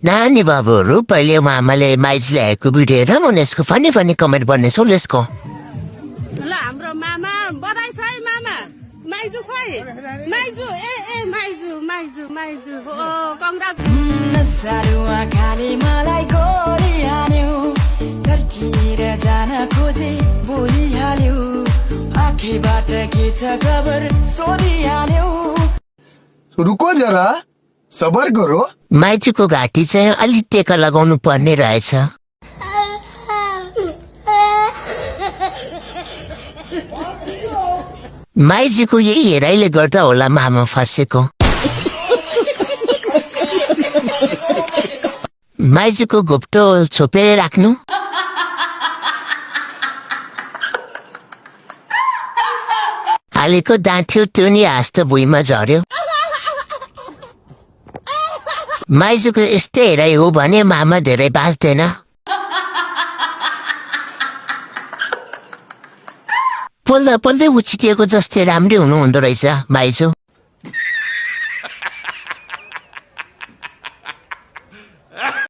नानी बाबुहरू पहिले मामाले माइज ल्याएको भिडियो हेर म यसको फनी फनी कमेन्ट गर्नेछु यसको ल हाम्रो मामा बधाई छ है मामा माइजु खोइ माइजु ए माइजु माइजु माइजु ओ कंग्रेस सारुवा खाली मलाई गोरिहाल्यो कर्किएर जान खोजे बोलिहाल्यो आँखैबाट के छ खबर सोधिहाल्यो रुको जरा सबर करो माइजूको घाँटी चाहिँ अलि टेका लगाउनु पर्ने रहेछ माइजूको यही हेराइले गर्दा होला मामा फसेको माइजूको घोप्टो छोपेर राख्नु हालेको दाँथ्यो त्यो नि हाँस त भुइँमा झर्यो माइजूको यस्तै हेराइ हो भने मामा धेरै बाँच्दैन पोल्दा पोल्दै उछिटिएको जस्तै राम्रै हुनुहुँदो रहेछ माइजू